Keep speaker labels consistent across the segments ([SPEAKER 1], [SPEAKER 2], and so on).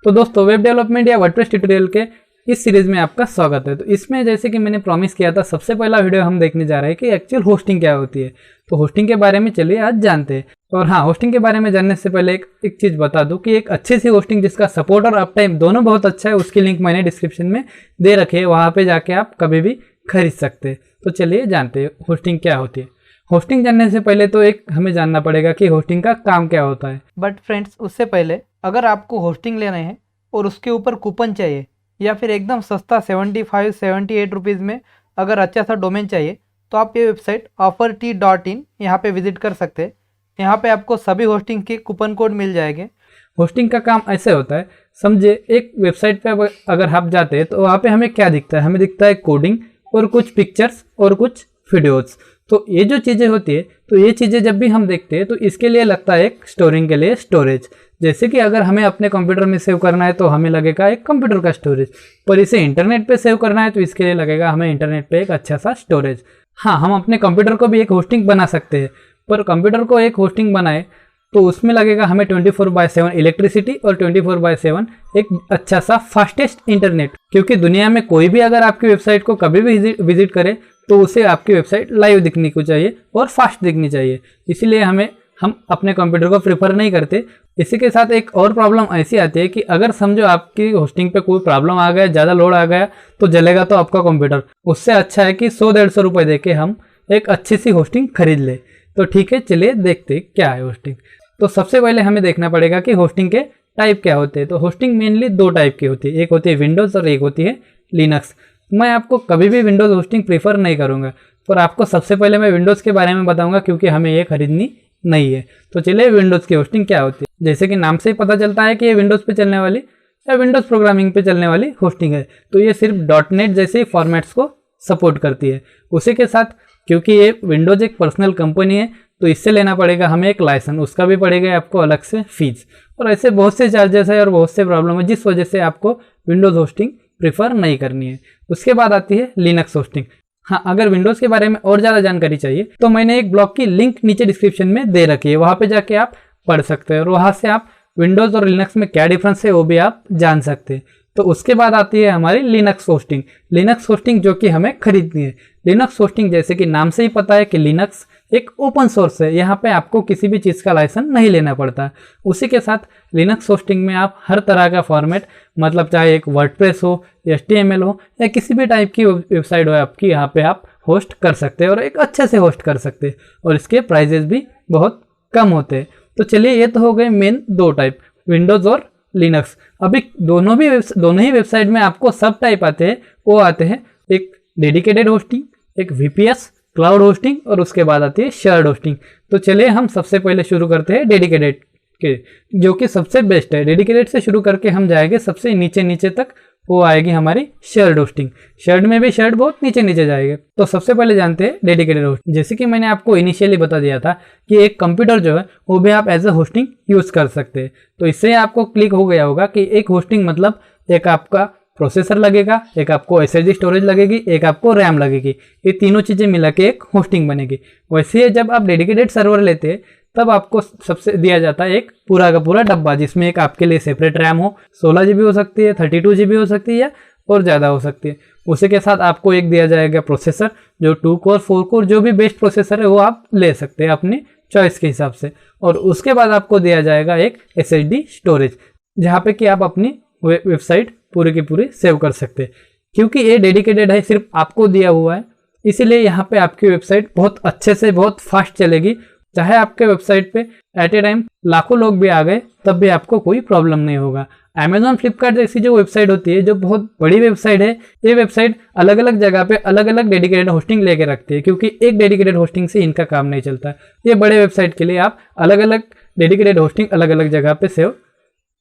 [SPEAKER 1] तो दोस्तों web development या वर्डप्रेस ट्यूटोरियल के इस सीरीज में आपका स्वागत है। तो इसमें जैसे कि मैंने प्रॉमिस किया था, सबसे पहला वीडियो हम देखने जा रहे हैं कि एक्चुअल होस्टिंग क्या होती है। तो होस्टिंग के बारे में चलिए आज जानते हैं। और हाँ, होस्टिंग के बारे में जानने से पहले एक चीज़ बता दूं कि एक अच्छी सी होस्टिंग जिसका सपोर्ट और अप टाइम दोनों बहुत अच्छा है, उसकी लिंक मैंने डिस्क्रिप्शन में दे रखी है, वहाँ पर जाके आप कभी भी खरीद सकते हैं। तो चलिए जानते हैं होस्टिंग क्या होती है। होस्टिंग जानने से पहले तो एक हमें जानना पड़ेगा कि होस्टिंग का काम क्या होता है।
[SPEAKER 2] बट फ्रेंड्स, उससे पहले अगर आपको होस्टिंग लेना है और उसके ऊपर कूपन चाहिए या फिर एकदम सस्ता 75-78 रुपीज़ में अगर अच्छा सा डोमेन चाहिए, तो आप ये वेबसाइट offertea.in यहाँ पे विजिट कर सकते हैं। यहाँ पे आपको सभी होस्टिंग के कूपन कोड मिल जाएंगे।
[SPEAKER 1] होस्टिंग का काम ऐसे होता है, समझे एक वेबसाइट पे अगर आप जाते हैं तो वहाँ पे हमें क्या दिखता है, हमें दिखता है कोडिंग और कुछ पिक्चर्स और कुछ वीडियोज़। तो ये जो चीज़ें होती है, तो ये चीज़ें जब भी हम देखते हैं तो इसके लिए लगता है एक स्टोरिंग के लिए स्टोरेज। जैसे कि अगर हमें अपने कंप्यूटर में सेव करना है तो हमें लगेगा एक कंप्यूटर का स्टोरेज, पर इसे इंटरनेट पे सेव करना है तो इसके लिए लगेगा हमें इंटरनेट पे एक अच्छा सा स्टोरेज। हाँ, हम अपने कंप्यूटर को भी एक होस्टिंग बना सकते हैं, पर कंप्यूटर को एक होस्टिंग बनाए तो उसमें लगेगा हमें 24/7 इलेक्ट्रिसिटी और 24/7 एक अच्छा सा फास्टेस्ट इंटरनेट। क्योंकि दुनिया में कोई भी अगर आपकी वेबसाइट को कभी भी विजिट करे तो उसे आपकी वेबसाइट लाइव दिखनी को चाहिए और फास्ट दिखनी चाहिए। इसीलिए हम अपने कंप्यूटर को प्रेफर नहीं करते। इसी के साथ एक और प्रॉब्लम ऐसी आती है कि अगर समझो आपकी होस्टिंग पे कोई प्रॉब्लम आ गया, ज़्यादा लोड आ गया तो जलेगा तो आपका कंप्यूटर। उससे अच्छा है कि 100-150 रुपये दे के हम एक अच्छी सी होस्टिंग खरीद ले। तो ठीक है, चलिए देखते क्या है होस्टिंग। तो सबसे पहले हमें देखना पड़ेगा कि होस्टिंग के टाइप क्या होते हैं। तो होस्टिंग मेनली दो टाइप की होती है, एक होती है विंडोज़ और एक होती है लिनक्स। मैं आपको कभी भी विंडोज़ होस्टिंग प्रीफर नहीं करूँगा, पर आपको सबसे पहले मैं विंडोज़ के बारे में बताऊँगा क्योंकि हमें ये खरीदनी नहीं है। तो चलिए विंडोज़ की होस्टिंग क्या होती है। जैसे कि नाम से ही पता चलता है कि ये विंडोज़ पे चलने वाली या विंडोज़ प्रोग्रामिंग पे चलने वाली होस्टिंग है। तो ये सिर्फ .NET जैसे फॉर्मेट्स को सपोर्ट करती है। उसी के साथ क्योंकि ये विंडोज़ एक पर्सनल कंपनी है तो इससे लेना पड़ेगा हमें एक लाइसेंस, उसका भी पड़ेगा आपको अलग से फीस। और ऐसे बहुत से चार्जेस है और बहुत से प्रॉब्लम है जिस वजह से आपको विंडोज़ होस्टिंग प्रीफर नहीं करनी है। उसके बाद आती है लिनक्स होस्टिंग। हाँ, अगर विंडोज़ के बारे में और ज़्यादा जानकारी चाहिए तो मैंने एक ब्लॉग की लिंक नीचे डिस्क्रिप्शन में दे रखी है, वहाँ पे जाके आप पढ़ सकते हैं और वहाँ से आप विंडोज़ और लिनक्स में क्या डिफरेंस है वो भी आप जान सकते हैं। तो उसके बाद आती है हमारी लिनक्स होस्टिंग। लिनक्स होस्टिंग जो कि हमें खरीदनी है। लिनक्स होस्टिंग जैसे कि नाम से ही पता है कि लिनक्स एक ओपन सोर्स है, यहाँ पे आपको किसी भी चीज़ का लाइसेंस नहीं लेना पड़ता। उसी के साथ लिनक्स होस्टिंग में आप हर तरह का फॉर्मेट, मतलब चाहे एक वर्डप्रेस हो, HTML हो या किसी भी टाइप की वेबसाइट हो आपकी, यहाँ पे आप होस्ट कर सकते हैं और एक अच्छे से होस्ट कर सकते हैं और इसके प्राइजेस भी बहुत कम होते हैं। तो चलिए, ये तो हो गए मेन दो टाइप, विंडोज़ और लिनक्स। अभी दोनों ही वेबसाइट में आपको सब टाइप आते हैं। वो आते हैं एक डेडिकेटेड होस्टिंग, एक VPS क्लाउड होस्टिंग और उसके बाद आती है शेयर्ड होस्टिंग। तो चलिए हम सबसे पहले शुरू करते हैं डेडिकेटेड के, जो कि सबसे बेस्ट है। डेडिकेटेड से शुरू करके हम जाएंगे सबसे नीचे तक, वो आएगी हमारी शेयर्ड होस्टिंग। शेयर्ड में भी शेयर्ड बहुत नीचे जाएगा। तो सबसे पहले जानते हैं डेडिकेटेड होस्टिंग। जैसे कि मैंने आपको इनिशियली बता दिया था कि एक कंप्यूटर जो है वो भी आप एज ए होस्टिंग यूज़ कर सकते हैं। तो इससे आपको क्लिक हो गया होगा कि एक होस्टिंग मतलब एक आपका प्रोसेसर लगेगा, एक आपको SSD स्टोरेज लगेगी, एक आपको रैम लगेगी। ये तीनों चीज़ें मिला के एक होस्टिंग बनेगी। वैसे जब आप डेडिकेटेड सर्वर लेते हैं तब आपको सबसे दिया जाता है एक पूरा का पूरा डब्बा, जिसमें एक आपके लिए सेपरेट रैम हो, 16 GB हो सकती है, 32 GB हो सकती है या और ज़्यादा हो सकती है। उसी के साथ आपको एक दिया जाएगा प्रोसेसर, जो 2 कोर 4 कोर जो भी बेस्ट प्रोसेसर है वो आप ले सकते हैं अपनी चॉइस के हिसाब से। और उसके बाद आपको दिया जाएगा एक SSD स्टोरेज, जहाँ पे कि आप अपनी वेबसाइट पूरी की पूरी सेव कर सकते हैं। क्योंकि ये डेडिकेटेड है, सिर्फ आपको दिया हुआ है, इसीलिए यहाँ पे आपकी वेबसाइट बहुत अच्छे से बहुत फास्ट चलेगी। चाहे आपके वेबसाइट पे एट ए टाइम लाखों लोग भी आ गए तब भी आपको कोई प्रॉब्लम नहीं होगा। Amazon फ्लिपकार्ट जैसी जो वेबसाइट होती है, जो बहुत बड़ी वेबसाइट है, ये वेबसाइट अलग अलग जगह पे अलग अलग डेडिकेटेड होस्टिंग लेके रखती है, क्योंकि एक डेडिकेटेड होस्टिंग से इनका काम नहीं चलता। ये बड़े वेबसाइट के लिए आप अलग अलग डेडिकेटेड होस्टिंग अलग अलग जगह पे सेव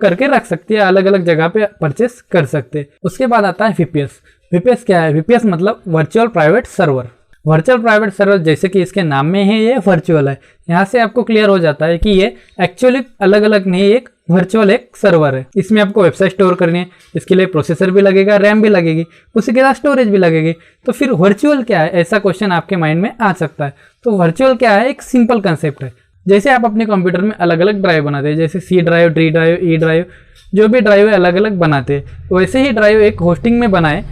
[SPEAKER 1] करके रख सकती है, अलग अलग जगह पे परचेस कर सकते हैं। उसके बाद आता है VPS। VPS क्या है? VPS मतलब virtual private server. Virtual private server जैसे कि इसके नाम में है, ये वर्चुअल है। यहाँ से आपको क्लियर हो जाता है कि ये एक्चुअली अलग अलग नहीं, एक वर्चुअल एक सर्वर है। इसमें आपको वेबसाइट स्टोर करनी है, इसके लिए प्रोसेसर भी लगेगा, रैम भी लगेगी, उसी के साथ स्टोरेज भी लगेगी। तो फिर वर्चुअल क्या है, ऐसा क्वेश्चन आपके माइंड में आ सकता है। तो वर्चुअल क्या है? एक सिंपल कंसेप्ट है। जैसे आप अपने कंप्यूटर में अलग अलग ड्राइव बनाते हैं, जैसे C drive, D drive, E drive, जो भी ड्राइव है अलग अलग बनाते हैं, वैसे ही ड्राइव एक होस्टिंग में बनाए,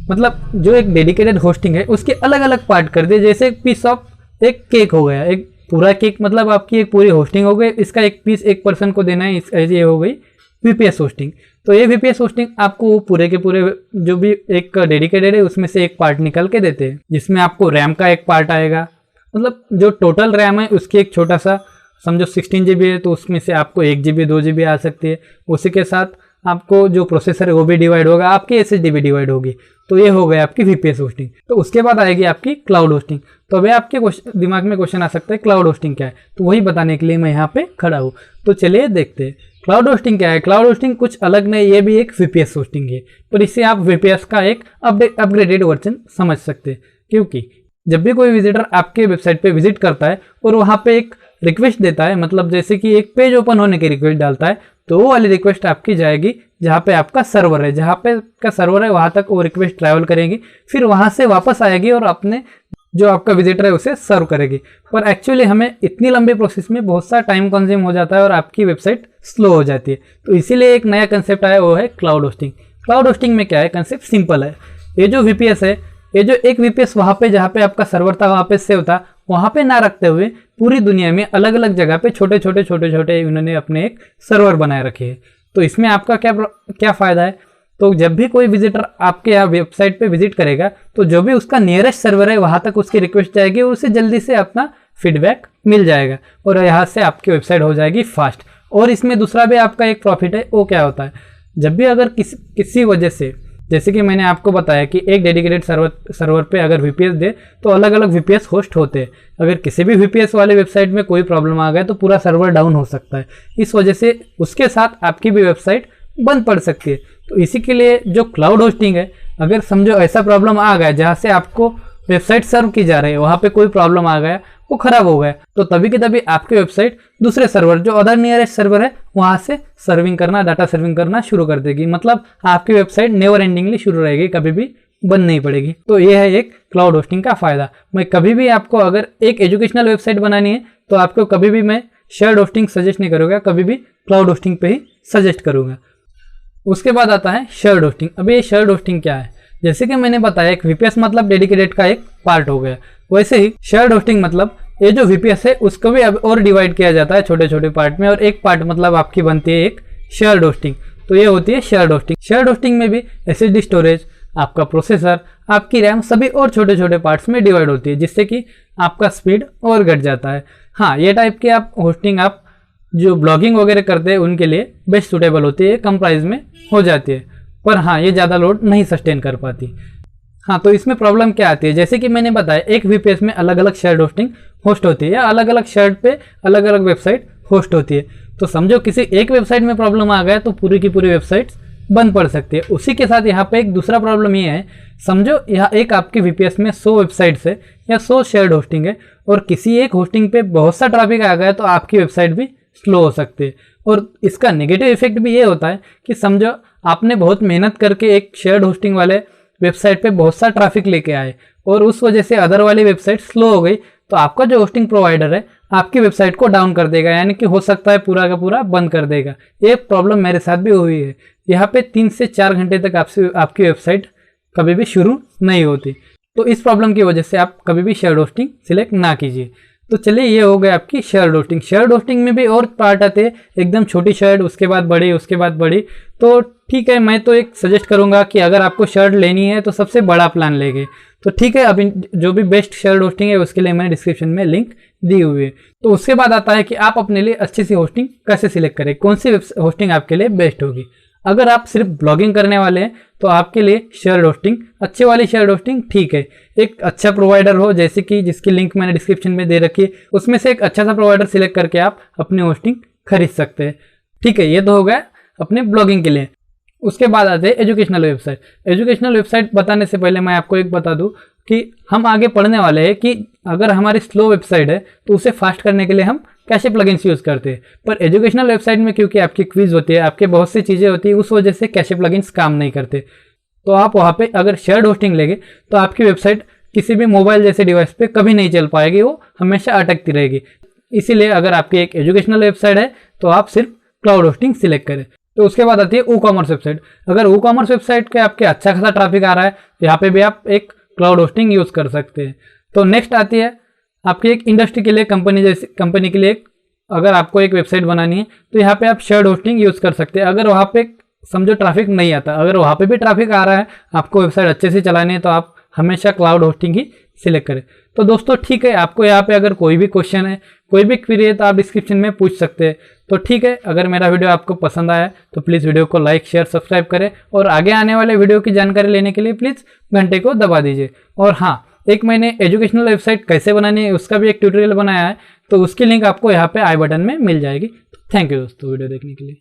[SPEAKER 1] मतलब जो एक डेडिकेटेड होस्टिंग है उसके अलग अलग पार्ट कर दिए। जैसे एक पीस ऑफ एक केक हो गया, एक पूरा केक मतलब आपकी एक पूरी होस्टिंग हो गई, इसका एक पीस एक पर्सन को देना है, ऐसे ये हो गई VPS होस्टिंग। तो ये VPS होस्टिंग आपको पूरे के पूरे जो भी एक डेडिकेटेड है उसमें से एक पार्ट निकल के देते हैं, जिसमें आपको रैम का एक पार्ट आएगा, मतलब जो टोटल रैम है उसकी एक छोटा सा समझो 16 GB है तो उसमें से आपको 1 GB 2 GB आ सकती है। उसी के साथ आपको जो प्रोसेसर है वो भी डिवाइड होगा, आपकी SSD भी डिवाइड होगी। तो ये हो गया आपकी VPS होस्टिंग। तो उसके बाद आएगी आपकी क्लाउड होस्टिंग। तो अभी आपके दिमाग में क्वेश्चन आ सकता है क्लाउड होस्टिंग क्या है, तो वही बताने के लिए मैं यहाँ पे खड़ा हूँ। तो चलिए देखते हैं क्लाउड होस्टिंग क्या है। क्लाउड होस्टिंग कुछ अलग नहीं, ये भी एक VPS होस्टिंग है, पर इससे आप VPS का एक अपग्रेडेड वर्जन समझ सकते हैं। क्योंकि जब भी कोई विजिटर आपके वेबसाइट पे विजिट करता है और वहाँ पे एक रिक्वेस्ट देता है, मतलब जैसे कि एक पेज ओपन होने की रिक्वेस्ट डालता है, तो वो वाली रिक्वेस्ट आपकी जाएगी जहाँ पे आपका सर्वर है, जहाँ पे का सर्वर है वहाँ तक वो रिक्वेस्ट ट्रैवल करेगी, फिर वहाँ से वापस आएगी और अपने जो आपका विजिटर है उसे सर्व करेगी। पर एक्चुअली हमें इतनी लंबी प्रोसेस में बहुत सा टाइम कंज्यूम हो जाता है और आपकी वेबसाइट स्लो हो जाती है। तो इसीलिए एक नया कंसेप्ट आया, वो है क्लाउड होस्टिंग। क्लाउड होस्टिंग में क्या है, कंसेप्ट सिंपल है। ये जो VPS है, ये जो एक VPS वहाँ पे जहाँ पे आपका सर्वर था वहाँ पे सेव था, वहाँ पे ना रखते हुए पूरी दुनिया में अलग अलग जगह पे छोटे छोटे उन्होंने अपने एक सर्वर बनाए रखे हैं। तो इसमें आपका क्या फ़ायदा है, तो जब भी कोई विजिटर आपके यहाँ वेबसाइट पे विजिट करेगा तो जो भी उसका नियरेस्ट सर्वर है वहाँ तक उसकी रिक्वेस्ट जाएगी और उसे जल्दी से अपना फीडबैक मिल जाएगा और यहाँ से आपकी वेबसाइट हो जाएगी फास्ट। और इसमें दूसरा भी आपका एक प्रॉफिट है, वो क्या होता है, जब भी अगर किसी वजह से, जैसे कि मैंने आपको बताया कि एक डेडिकेटेड सर्वर पे अगर VPS दे तो अलग अलग VPS होस्ट होते हैं। अगर किसी भी VPS वाले वेबसाइट में कोई प्रॉब्लम आ गया तो पूरा सर्वर डाउन हो सकता है, इस वजह से उसके साथ आपकी भी वेबसाइट बंद पड़ सकती है। तो इसी के लिए जो क्लाउड होस्टिंग है, अगर समझो ऐसा प्रॉब्लम आ गया जहाँ से आपको वेबसाइट सर्व की जा रही है, वहाँ पे कोई प्रॉब्लम आ गया, वो खराब हो गया, तो तभी के तभी आपकी वेबसाइट दूसरे सर्वर जो अदर नियरेस्ट सर्वर है वहाँ से सर्विंग करना, डाटा सर्विंग करना शुरू कर देगी। मतलब आपकी वेबसाइट नेवर एंडिंगली शुरू रहेगी, कभी भी बंद नहीं पड़ेगी। तो ये है एक क्लाउड होस्टिंग का फायदा। मैं कभी भी आपको अगर एक एजुकेशनल वेबसाइट बनानी है तो आपको कभी भी मैं शेयर्ड होस्टिंग सजेस्ट नहीं करूँगा, कभी भी क्लाउड होस्टिंग पे ही सजेस्ट करूँगा। उसके बाद आता है शेयर्ड होस्टिंग। अभी ये शेयर्ड होस्टिंग क्या है, जैसे कि मैंने बताया एक VPS मतलब डेडिकेटेड का एक पार्ट हो गया, वैसे ही शेयर्ड होस्टिंग मतलब ये जो VPS है उसको भी अब और डिवाइड किया जाता है छोटे छोटे पार्ट में, और एक पार्ट मतलब आपकी बनती है एक शेयर्ड होस्टिंग। तो ये होती है शेयर्ड होस्टिंग। शेयर्ड होस्टिंग में भी SSD स्टोरेज, आपका प्रोसेसर, आपकी रैम सभी और छोटे छोटे पार्ट्स में डिवाइड होती है, जिससे कि आपका स्पीड और घट जाता है। हाँ, ये टाइप की आप होस्टिंग आप जो ब्लॉगिंग वगैरह करते हैं उनके लिए बेस्ट सूटेबल होती है, कम प्राइस में हो जाती है, पर हाँ ये ज़्यादा लोड नहीं सस्टेन कर पाती। हाँ, तो इसमें प्रॉब्लम क्या आती है, जैसे कि मैंने बताया एक VPS में अलग अलग शेयर्ड होस्टिंग होस्ट होती है, या अलग अलग शेयर्ड पे अलग अलग वेबसाइट होस्ट होती है। तो समझो किसी एक वेबसाइट में प्रॉब्लम आ गया तो पूरी की पूरी वेबसाइट बंद पड़ सकती है। उसी के साथ यहाँ पे एक दूसरा प्रॉब्लम ये है, समझो यहाँ एक आपकी VPS में 100 वेबसाइट्स है या 100 शेयर्ड होस्टिंग है, और किसी एक होस्टिंग पे बहुत सा ट्रैफिक आ गया तो आपकी वेबसाइट भी स्लो हो सकती है। और इसका नेगेटिव इफेक्ट भी ये होता है कि समझो आपने बहुत मेहनत करके एक शेयर्ड होस्टिंग वाले वेबसाइट पे बहुत सा ट्रैफिक लेके आए और उस वजह से अदर वाली वेबसाइट स्लो हो गई, तो आपका जो होस्टिंग प्रोवाइडर है आपकी वेबसाइट को डाउन कर देगा, यानी कि हो सकता है पूरा का पूरा बंद कर देगा। ये प्रॉब्लम मेरे साथ भी हुई है। यहाँ पे 3 से 4 घंटे तक आपकी वेबसाइट कभी भी शुरू नहीं होती। तो इस प्रॉब्लम की वजह से आप कभी भी शेयर्ड होस्टिंग सिलेक्ट ना कीजिए। तो चलिए, ये हो गया आपकी शेयर्ड होस्टिंग। शेयर्ड होस्टिंग में भी और पार्ट आते हैं, एकदम छोटी शेयर्ड, उसके बाद बड़ी, उसके बाद बड़ी। तो ठीक है, मैं तो एक सजेस्ट करूंगा कि अगर आपको शेयर्ड लेनी है तो सबसे बड़ा प्लान लेंगे। तो ठीक है, अभी जो भी बेस्ट शेयर्ड होस्टिंग है उसके लिए मैंने डिस्क्रिप्शन में लिंक दी हुई है। तो उसके बाद आता है कि आप अपने लिए अच्छी सी होस्टिंग कैसे सिलेक्ट करें, कौन सी होस्टिंग आपके लिए बेस्ट होगी। अगर आप सिर्फ ब्लॉगिंग करने वाले हैं तो आपके लिए शेयर्ड होस्टिंग, अच्छे वाली शेयर्ड होस्टिंग ठीक है। एक अच्छा प्रोवाइडर हो, जैसे कि जिसकी लिंक मैंने डिस्क्रिप्शन में दे रखी है, उसमें से एक अच्छा सा प्रोवाइडर सिलेक्ट करके आप अपनी होस्टिंग खरीद सकते हैं। ठीक है, ये तो हो गया अपने ब्लॉगिंग के लिए। उसके बाद आते हैं एजुकेशनल वेबसाइट। एजुकेशनल वेबसाइट बताने से पहले मैं आपको एक बता दूं कि हम आगे पढ़ने वाले हैं कि अगर हमारी स्लो वेबसाइट है तो उसे फास्ट करने के लिए हम कैसे प्लगइन्स यूज़ करते हैं। पर एजुकेशनल वेबसाइट में क्योंकि आपकी क्विज होती है, आपके बहुत सी चीज़ें होती है, उस वजह से कैशे प्लगइन्स काम नहीं करते। तो आप वहाँ पे अगर शेयर्ड होस्टिंग लेंगे तो आपकी वेबसाइट किसी भी मोबाइल जैसे डिवाइस पे कभी नहीं चल पाएगी, वो हमेशा अटकती रहेगी। इसीलिए अगर आपकी एक एजुकेशनल वेबसाइट है तो आप सिर्फ क्लाउड होस्टिंग सिलेक्ट करें। तो उसके बाद आती है ई कॉमर्स वेबसाइट। अगर ई कॉमर्स वेबसाइट के आपके अच्छा खासा ट्रैफिक आ रहा है, यहाँ पे भी आप एक क्लाउड होस्टिंग यूज़ कर सकते हैं। तो नेक्स्ट आती है आपकी एक इंडस्ट्री के लिए, कंपनी के लिए अगर आपको एक वेबसाइट बनानी है तो यहाँ पे आप शेयर्ड होस्टिंग यूज़ कर सकते हैं। अगर वहाँ पे समझो ट्रैफिक नहीं आता, अगर वहाँ पे भी ट्रैफिक आ रहा है, आपको वेबसाइट अच्छे से चलानी है, तो आप हमेशा क्लाउड होस्टिंग ही सिलेक्ट करें। तो दोस्तों ठीक है, आपको यहाँ पे अगर कोई भी क्वेश्चन है, कोई भी क्वेरी है, तो आप डिस्क्रिप्शन में पूछ सकते हैं। तो ठीक है, अगर मेरा वीडियो आपको पसंद आया तो प्लीज़ वीडियो को लाइक शेयर सब्सक्राइब करें, और आगे आने वाले वीडियो की जानकारी लेने के लिए प्लीज़ घंटे को दबा दीजिए। और हाँ, एक मैंने एजुकेशनल वेबसाइट कैसे बनानी है उसका भी एक ट्यूटोरियल बनाया है, तो उसकी लिंक आपको यहाँ पे आई बटन में मिल जाएगी। थैंक यू दोस्तों वीडियो देखने के लिए।